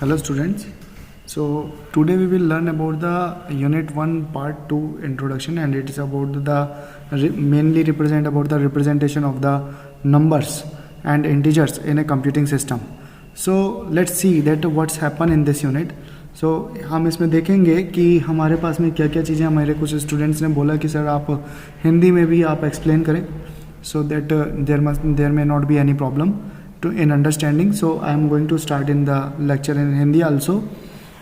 Hello students. So today we will learn about the unit 1 part 2 introduction, and it is about the mainly represent about the representation of the numbers and integers in a computing system. So let's see that what's happen in this unit. So हम इसमें देखेंगे कि हमारे पास में क्या क्या चीज़ें हमारे कुछ स्टूडेंट्स ने बोला कि सर आप हिंदी में भी आप एक्सप्लेन करें, so that there may not be any problem in understanding. So I am going to start in the lecture in Hindi also.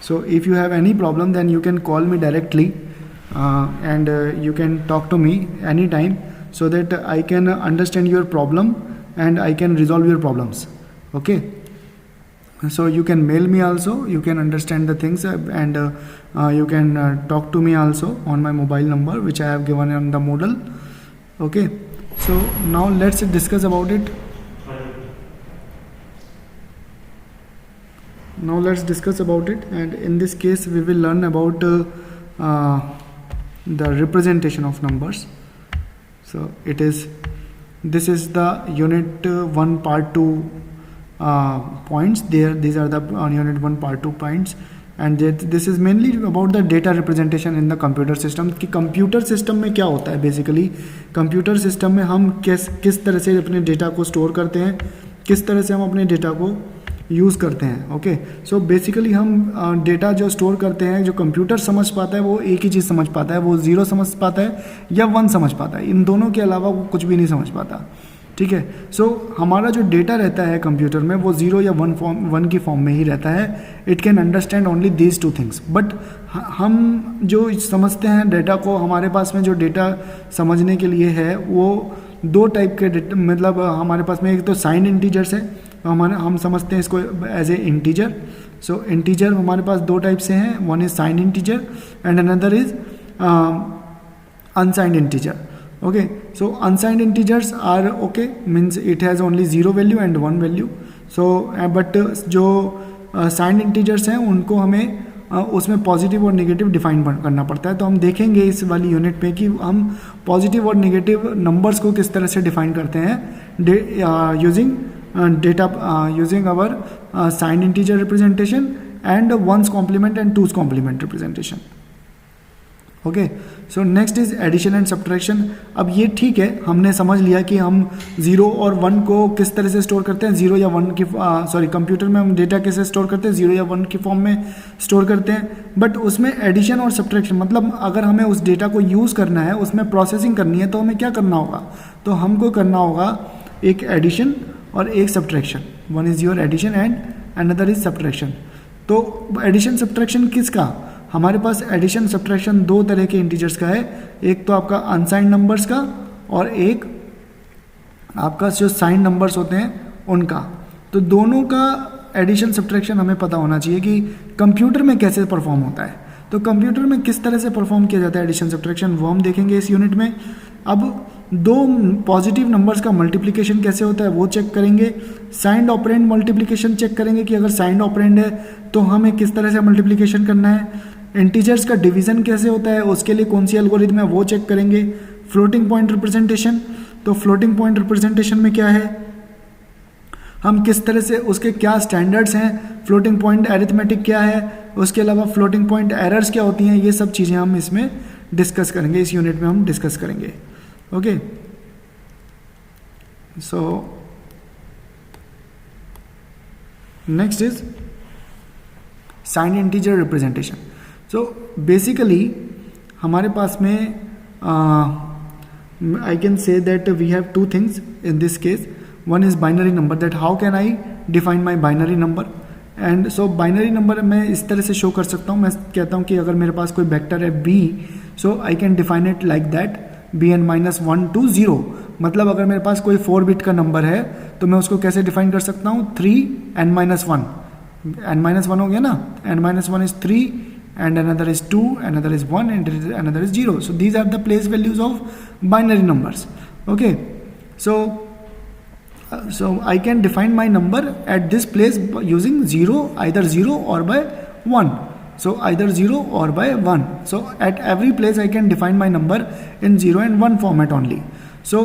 So if you have any problem, then you can call me directly, and you can talk to me anytime, so that I can understand your problem and I can resolve your problems. Okay, so you can mail me also, you can understand the things, and you can talk to me also on my mobile number which I have given on the Moodle. Okay, so now let's discuss about it. Now let's discuss about it, and in this case we will learn about the representation of numbers. So this is the unit 1 part 2 points. These are the unit 1 part 2 points, and this is mainly about the data representation in the computer system. कि computer system में क्या होता है. Basically computer system में हम किस तरह से अपने डेटा को स्टोर करते हैं, किस तरह से हम अपने डेटा को यूज़ करते हैं. ओके, सो बेसिकली हम डेटा जो स्टोर करते हैं, जो कंप्यूटर समझ पाता है वो एक ही चीज़ समझ पाता है, वो 0 समझ पाता है या 1 समझ पाता है. इन दोनों के अलावा वो कुछ भी नहीं समझ पाता. ठीक है, सो हमारा जो डेटा रहता है कंप्यूटर में वो 0 या 1 की फॉर्म में ही रहता है. It can understand only these 2 things. But हम जो समझते हैं डेटा को, हमारे पास में जो डेटा समझने के लिए है वो 2 टाइप के डेटा, मतलब हमारे पास में एक तो साइंड इंटीजर्स है, हम समझते हैं इसको as a integer. So integer हमारे पास 2 टाइप से हैं. One is signed integer and another is unsigned integer. Okay, so unsigned integers are okay, means it has only 0 value and 1 value. So but जो साइंड इंटीजर्स हैं उनको हमें उसमें positive और नेगेटिव डिफाइन करना पड़ता है. तो हम देखेंगे इस वाली यूनिट पे कि हम पॉजिटिव और नेगेटिव नंबर्स को किस तरह से डिफाइन करते हैं using our signed integer representation and 1's complement and 2's complement representation. Okay, so next is addition and subtraction. अब ये ठीक है, हमने समझ लिया कि हम 0 और 1 को किस तरह से स्टोर करते हैं. 0 या 1 की कंप्यूटर में हम डेटा कैसे स्टोर करते हैं, 0 या 1 की फॉर्म में स्टोर करते हैं. बट उसमें एडिशन और सब्ट्रैक्शन, मतलब अगर हमें उस डेटा को यूज़ करना है, उसमें प्रोसेसिंग करनी है, तो हमें क्या करना होगा. तो हमको करना होगा एक एडिशन और एक subtraction. One is your addition and another is subtraction. तो एडिशन सब्ट्रैक्शन किसका, हमारे पास एडिशन सब्ट्रैक्शन 2 तरह के इंटीजर्स का है. एक तो आपका अनसाइंड नंबर्स का और एक आपका जो साइंड नंबर्स होते हैं उनका. तो दोनों का एडिशन सब्ट्रैक्शन हमें पता होना चाहिए कि कंप्यूटर में कैसे परफॉर्म होता है. तो कंप्यूटर में किस तरह से परफॉर्म किया जाता है एडिशन सब्ट्रैक्शन, वो हम देखेंगे इस यूनिट में. अब 2 पॉजिटिव नंबर्स का मल्टीप्लिकेशन कैसे होता है वो चेक करेंगे. साइंड ऑपरेंड मल्टीप्लिकेशन चेक करेंगे कि अगर साइंड ऑपरेंड है तो हमें किस तरह से मल्टीप्लिकेशन करना है. इंटीजर्स का डिवीजन कैसे होता है, उसके लिए कौन सी एल्गोरिथम है वो चेक करेंगे. फ्लोटिंग पॉइंट रिप्रेजेंटेशन, तो फ्लोटिंग पॉइंट रिप्रेजेंटेशन में क्या है, हम किस तरह से उसके क्या स्टैंडर्ड्स हैं, फ्लोटिंग पॉइंट एरिथमेटिक क्या है, उसके अलावा फ्लोटिंग पॉइंट एरर्स क्या होती हैं, ये सब चीज़ें हम इसमें डिस्कस करेंगे, इस यूनिट में हम डिस्कस करेंगे. Okay, so next is signed integer representation. So basically हमारे पास में I can say that we have 2 things in this case. One is binary number, that how can I define my binary number. And so binary number मैं इस तरह से show कर सकता हूँ. मैं कहता हूँ कि अगर मेरे पास कोई वेक्टर है b, so I can define it like that bn-1 to 0. मतलब अगर मेरे पास कोई 4 बिट का नंबर है तो मैं उसको कैसे डिफाइन कर सकता हूँ, 3n-1. n-1 हो गया ना, n-1 is 3 and another is 2, another is 1 and another is 0. So these are the place values of binary numbers. Okay, so I can define my number at this place using 0, either 0 or by 1. So either 0 or by 1. So at every place I can define my number in 0 and 1 format only. So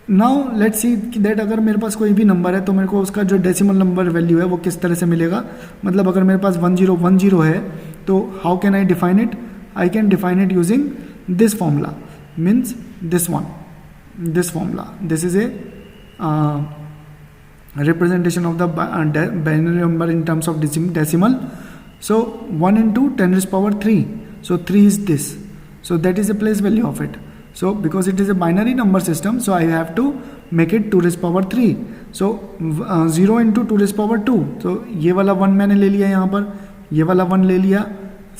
now let's see that अगर मेरे पास कोई भी number है तो मेरे को उसका जो डेसिमल नंबर वैल्यू है वो किस तरह से मिलेगा. मतलब अगर मेरे पास 1010 है तो how can I define it? I can define it using this formula, means this one, this formula. This is a representation of the binary number in terms of decimal. So 1 into 10 raised power 3. So 3 is this. So that is a place value of it. So because it is a binary number system, so I have to make it 2 raised power 3. So 0 into 2 raised power 2. So ये वाला 1 मैंने ले लिया यहाँ पर, ये वाला 1 ले लिया,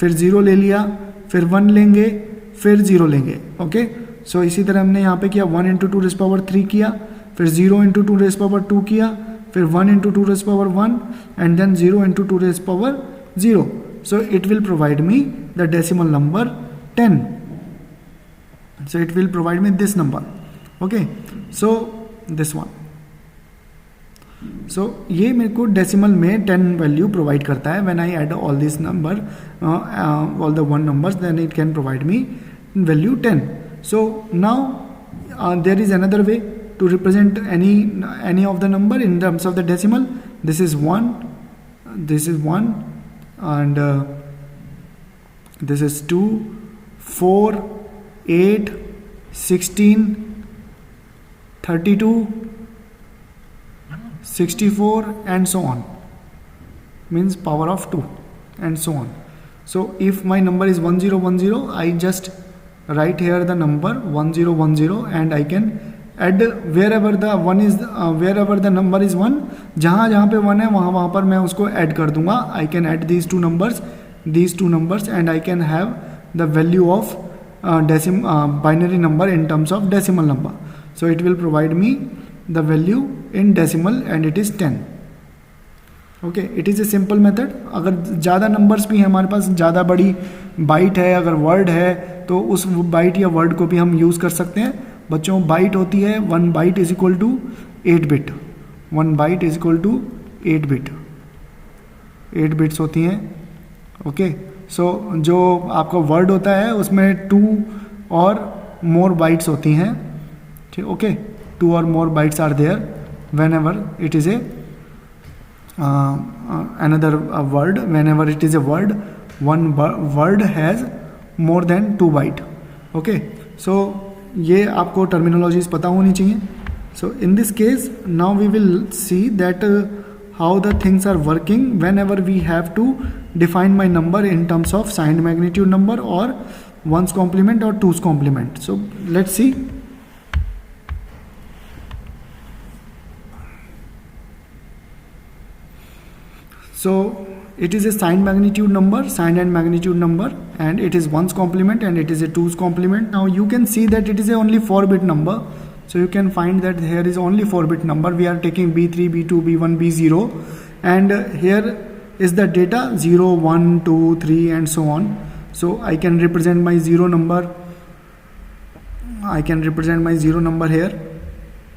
फिर 0 ले लिया, फिर 1 लेंगे, फिर 0 लेंगे. ओके. सो इसी तरह हमने यहाँ पे किया 1 इंटू 2 रेज़ पावर 3 किया, फिर 0 इंटू 2 रेज़ पावर 2 किया, फिर 1 into 2 raise power 1 and then 0 into 2 raise power 0. So it will provide me the decimal number 10. So it will provide me this number. Okay. So this one. So ये मेरे को decimal में 10 value provide करता है. When I add all this number, all the one numbers, then it can provide me value 10. So now there is another way to represent any of the number in terms of the decimal. This is 1, this is 1, and this is 2, 4, 8, 16, 32, 64 and so on, means power of 2 and so on. So if my number is 1010, I just write here the number 1010 and I can add wherever the one is, wherever the number is 1, जहाँ पे 1 है वहाँ पर मैं उसको add कर दूंगा. I can add these two numbers and I can have the value of binary number in terms of decimal number. So it will provide me the value in decimal and it is 10. Okay. It is a simple method. अगर ज़्यादा numbers भी हैं हमारे पास, ज़्यादा बड़ी bite है, अगर word है तो उस बाइट या वर्ड को भी हम यूज़ कर सकते हैं. बच्चों बाइट होती है 1 byte is equal to 8 bit. 1 byte is equal to 8 bit. 8 bits होती हैं. ओके. सो जो आपका वर्ड होता है उसमें 2 और मोर बाइट्स होती हैं. ठीक. ओके. 2 और more bytes are there whenever it is a another word. Whenever it is a word, one word has more than 2 byte. Okay. So ये आपको terminologies पता होनी चाहिए. So in this case now we will see that how the things are working whenever we have to define my number in terms of signed magnitude number or 1's complement or 2's complement. So let's see. So it is a signed magnitude number, signed and magnitude number, and it is 1's complement and it is a 2's complement. Now you can see that it is a only 4-bit number. So you can find that here is only 4-bit number. We are taking B3, B2, B1, B0, and here is the data 0, 1, 2, 3 and so on. So I can represent my 0 number. I can represent my 0 number here.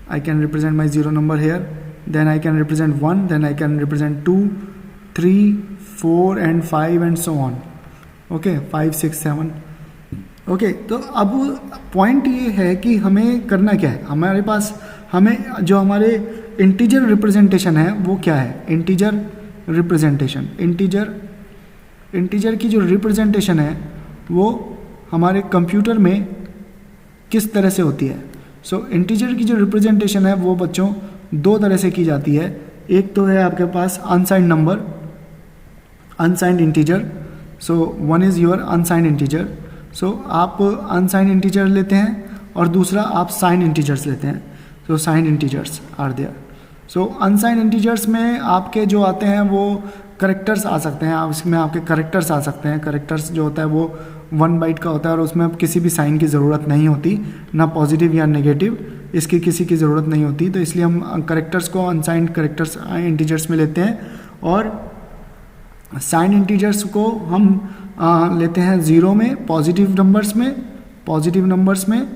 I can represent my 0 number here. Then I can represent 1. Then I can represent 2, 3, 4 and 5 and so on. Okay. 5, 6, 7. Okay. तो अब point ये है कि हमें करना क्या है. हमारे पास हमें जो हमारे इंटीजर रिप्रेजेंटेशन है वो क्या है. इंटीजर रिप्रेजेंटेशन, इंटीजर की जो रिप्रेजेंटेशन है वो हमारे कंप्यूटर में किस तरह से होती है. सो इंटीजर की जो रिप्रेजेंटेशन है वो बच्चों 2 तरह से की जाती है. एक तो है आपके पास unsigned number, unsigned integer. So 1 is your unsigned integer. So आप अनसाइंड इंटीजर लेते हैं और दूसरा आप साइंड इंटीजर्स लेते हैं. So signed integers are there. So unsigned integers में आपके जो आते हैं वो करेक्टर्स आ सकते हैं. इसमें आपके करेक्टर्स आ सकते हैं. करेक्टर्स जो होता है वो 1 बाइट का होता है और उसमें अब किसी भी साइन की ज़रूरत नहीं होती, ना पॉजिटिव या नेगेटिव, इसकी किसी की ज़रूरत नहीं होती. तो इसलिए हम करेक्टर्स को अनसाइंड करेक्टर्स इंटीजर्स में लेते हैं और साइंड इंटीजर्स को हम लेते हैं 0 में, पॉजिटिव नंबर्स में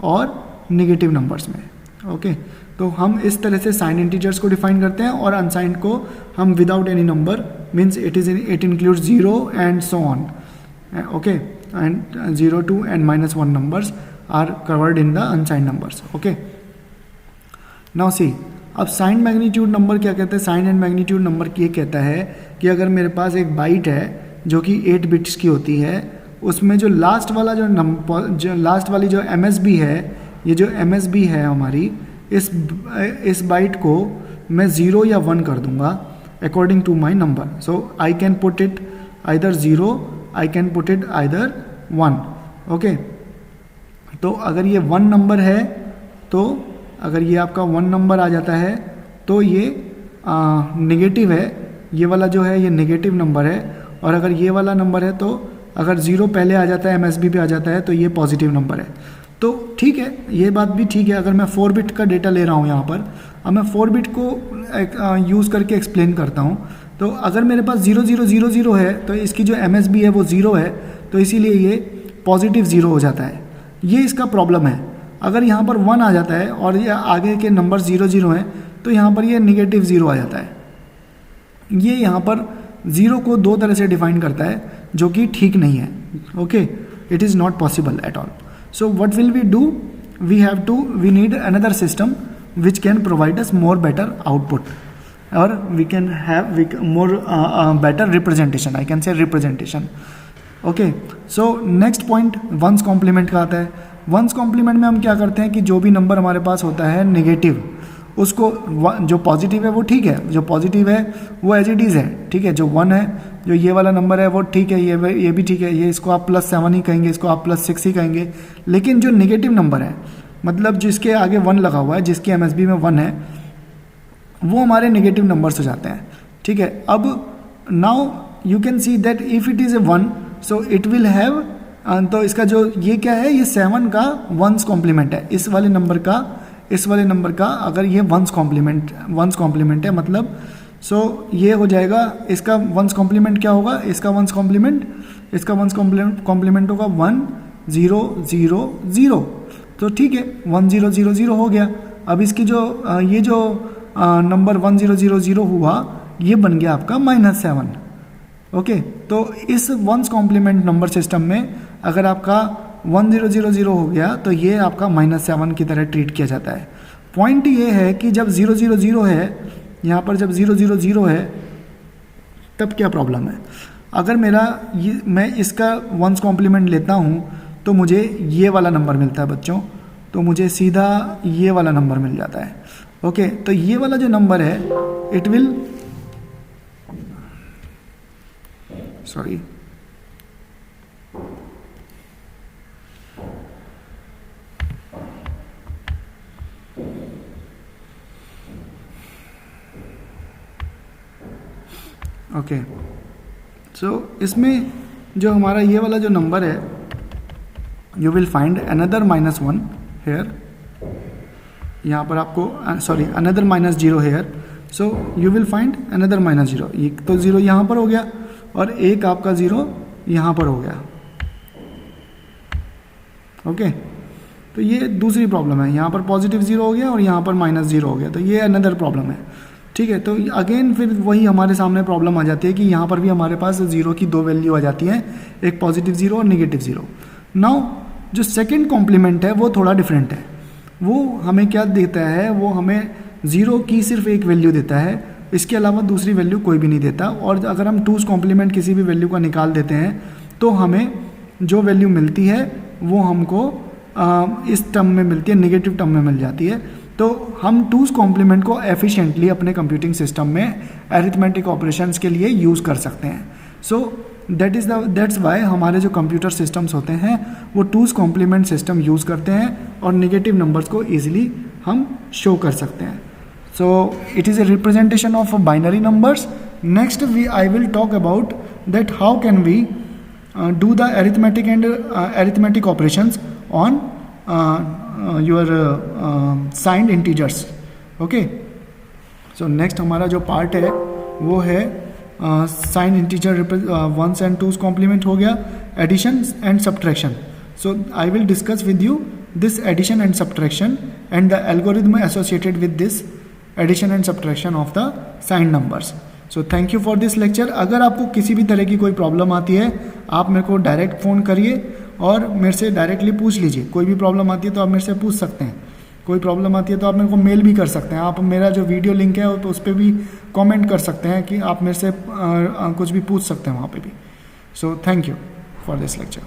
और नेगेटिव नंबर्स में. ओके. तो हम इस तरह से साइंड इंटीजर्स को डिफाइन करते हैं और अनसाइंड को हम without any number, means it includes 0 and so on. Okay. And 0, 2 and -1 numbers are covered in the unsigned numbers. Okay. Now see, अब साइन मैग्नीट्यूड नंबर क्या कहते हैं? साइन एंड मैग्नीट्यूड नंबर ये कहता है कि अगर मेरे पास एक बाइट है जो कि 8 बिट्स की होती है, उसमें जो लास्ट वाला जो लास्ट वाली जो MSB है, ये जो MSB है हमारी, इस बाइट को मैं 0 या 1 कर दूंगा according to my number. So I can put it either 0, I can put it either 1. Okay, तो अगर ये 1 नंबर है, तो अगर ये आपका 1 नंबर आ जाता है तो ये नेगेटिव है, ये वाला जो है ये नेगेटिव नंबर है. और अगर ये वाला नंबर है तो अगर 0 पहले आ जाता है, MSB पे आ जाता है, तो ये पॉजिटिव नंबर है. तो ठीक है, ये बात भी ठीक है. अगर मैं 4 बिट का डेटा ले रहा हूँ यहाँ पर, अब मैं 4 बिट को यूज़ करके एक्सप्लेन करता हूँ. तो अगर मेरे पास 0000 है तो इसकी जो MSB है वो 0 है, तो इसीलिए ये पॉजिटिव 0 हो जाता है. ये इसका प्रॉब्लम है. अगर यहाँ पर 1 आ जाता है और ये आगे के नंबर 00 हैं, तो यहाँ पर ये नेगेटिव 0 आ जाता है. ये यहाँ पर 0 को 2 तरह से डिफाइन करता है, जो कि ठीक नहीं है. Okay, it is not possible at all. So what will we do? We need another system which can provide us more better output, और we can have more better representation. I can say representation. Okay, so next point one's complement का आता है. Once complement में हम क्या करते हैं कि जो भी नंबर हमारे पास होता है नेगेटिव, उसको जो पॉजिटिव है वो ठीक है, जो पॉजिटिव है वो एज इट इज़ है, ठीक है. जो 1 है, जो ये वाला नंबर है वो ठीक है, ये भी ठीक है, ये इसको आप +7 ही कहेंगे, इसको आप +6 ही कहेंगे. लेकिन जो नेगेटिव नंबर है, मतलब जिसके आगे 1 लगा हुआ है, जिसकी MSB में 1 है, वो हमारे नेगेटिव नंबर्स हो जाते हैं. ठीक है. अब now you can see that if it is A 1, so it will have, तो इसका जो ये क्या है, ये 7 का वंस कॉम्प्लीमेंट है. इस वाले नंबर का अगर ये वंस कॉम्प्लीमेंट है, मतलब सो ये हो जाएगा. इसका वंस कॉम्प्लीमेंट क्या होगा? इसका वंस कॉम्प्लीमेंट होगा 1 0 0 0. तो ठीक है, 1 0 0 0 हो गया. अब इसकी जो ये जो नंबर 1 0 0 0 हुआ, ये बन गया आपका -7. ओके, तो इस वंस कॉम्प्लीमेंट नंबर सिस्टम में अगर आपका 1 0 0 0 हो गया, तो ये आपका -7 की तरह ट्रीट किया जाता है. पॉइंट ये है कि जब 0 0 0 है, यहाँ पर जब 0 0 0 है, तब क्या प्रॉब्लम है? अगर मैं इसका वंस कॉम्प्लीमेंट लेता हूँ, तो मुझे ये वाला नंबर मिलता है बच्चों, तो मुझे सीधा ये वाला नंबर मिल जाता है. ओके, तो ये वाला जो नंबर है, it will, sorry, okay, so इसमें जो हमारा ये वाला जो नंबर है, you will find another -1 here. यहाँ पर आपको another -0 here. So you will find another -0. ये तो 0 यहाँ पर हो गया और एक आपका 0 यहाँ पर हो गया. ओके, तो ये दूसरी प्रॉब्लम है. यहाँ पर पॉजिटिव 0 हो गया और यहाँ पर -0 हो गया, तो ये अनदर प्रॉब्लम है. ठीक है, तो अगेन फिर वही हमारे सामने प्रॉब्लम आ जाती है कि यहाँ पर भी हमारे पास 0 की 2 वैल्यू आ जाती हैं, एक पॉजिटिव 0 और नेगेटिव 0. नाउ जो सेकंड कॉम्प्लीमेंट है वो थोड़ा डिफरेंट है. वो हमें क्या देता है? वो हमें 0 की सिर्फ एक वैल्यू देता है, इसके अलावा दूसरी वैल्यू कोई भी नहीं देता. और अगर हम 2's कॉम्प्लीमेंट किसी भी वैल्यू का निकाल देते हैं, तो हमें जो वैल्यू मिलती है वो हमको इस टर्म में मिलती है, नेगेटिव टर्म में मिल जाती है. तो हम 2's कॉम्प्लीमेंट को एफिशिएंटली अपने कंप्यूटिंग सिस्टम में अरिथमेटिक ऑपरेशंस के लिए यूज़ कर सकते हैं. सो दैट्स वाई हमारे जो कंप्यूटर सिस्टम्स होते हैं वो 2's कॉम्प्लीमेंट सिस्टम यूज़ करते हैं और नेगेटिव नंबर्स को ईजिली हम शो कर सकते हैं. So it is a representation of binary numbers. Next I will talk about that how can we do the arithmetic operations on your signed integers. Okay, so next हमारा जो part है वो है sign integer one's and two's complement हो गया, addition and subtraction. So I will discuss with you this addition and subtraction and the algorithm associated with this addition and subtraction of the sign numbers. So thank you for this lecture. अगर आपको किसी भी तरह की कोई problem आती है, आप मेरे को डायरेक्ट फ़ोन करिए और मेरे से डायरेक्टली पूछ लीजिए. कोई भी प्रॉब्लम आती है तो आप मेरे से पूछ सकते हैं. कोई प्रॉब्लम आती है तो आप मेरे को मेल भी कर सकते हैं। आप मेरा जो वीडियो लिंक है तो उस पर भी कमेंट कर सकते हैं कि आप मेरे से कुछ भी पूछ सकते हैं वहाँ पे भी। सो thank you for this lecture.